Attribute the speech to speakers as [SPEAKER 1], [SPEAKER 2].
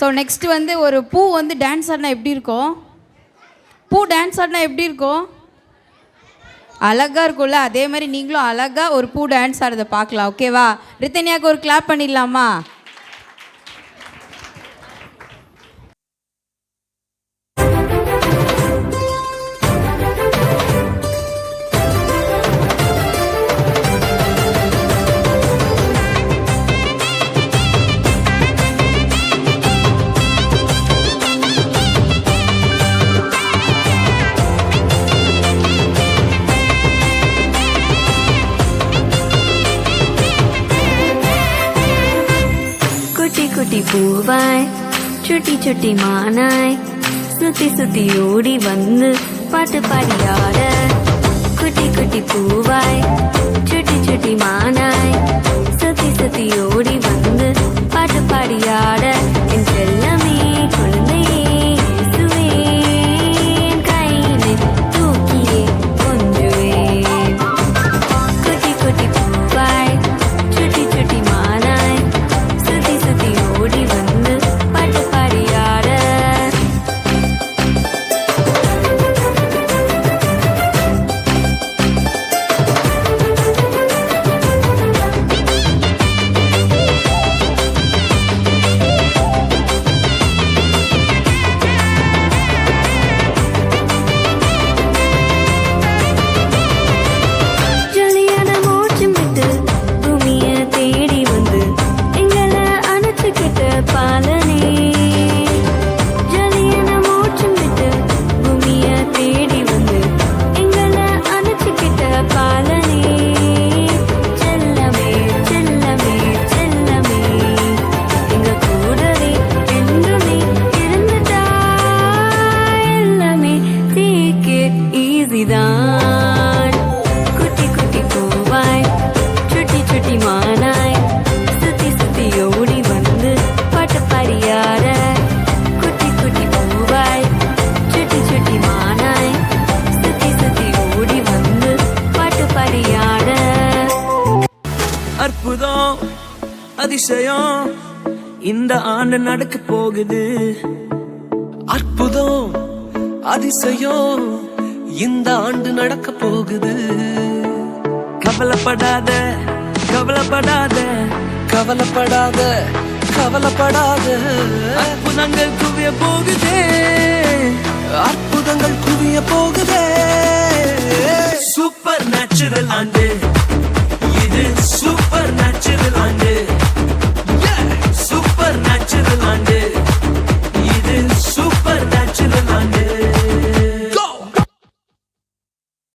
[SPEAKER 1] So next வந்து ஒரு பூ வந்து டான்ஸ் ஆடினா எப்படி இருக்கும்? பூ டான்ஸ் ஆடினா எப்படி இருக்கும்? அழகாக இருக்கும்ல. அதே மாதிரி நீங்களும் அழகாக ஒரு பூ டான்ஸ் ஆடுறதை பார்க்கலாம். ஓகேவா? ரித்தன்யாவுக்கு ஒரு கிளாப் பண்ணிடலாமா?
[SPEAKER 2] குட்டி பூவாய் சுட்டி சுட்டி மானாய் சுத்தி சுத்தி ஓடி வந்து பாட்டு பாடியாட. குட்டி குட்டி பூவாய் சுட்டி சுட்டி மானாய் சுத்தி சுத்தி ஓடி வந்து பாட்டு பாடியாட. என் செல்லமே குழந்தையே இயேசுவே, என் கையிலே தூக்கியே கொஞ்சுவேன். குட்டி குட்டி பூவாய் சுட்டி சுட்டி மானாய் சுத்தி சுத்தி ஓடி வந்து பாட்டு பாடியாட. ஜொலியான மோட்சம் விட்டு பூமிய தேடி வந்து எங்களை அணைச்சுக்கிட்ட பாலனே. ஜொலியான மோட்சம் விட்டு பூமிய தேடி வந்து எங்களை அணைச்சுக்கிட்ட பாலனே. செல்லமே செல்லமே செல்லமே எங்க கூடவே என்றுமே இருந்துட்டா. எல்லாமே தீக்கே ஈஸிதான். குட்டி குட்டி பூவாய் சுட்டி சுட்டி மானாய் சுத்தி சுத்தி ஓடி வந்து பாட்டு பாடியாட. குட்டி குட்டி பூவாய் சுட்டி சுட்டி மானாய் சுத்தி சுத்தி ஓடி வந்து பாட்டு பாடியாட.
[SPEAKER 3] அற்புதம் அதிசயம் இந்த ஆண்டு நடக்க போகுது. அற்புதம் அதிசயம் இந்த ஆண்டு நடக்க போகுது. கவலைப்படாத கவலைப்படாத கவலைப்படாத கவலைப்படாத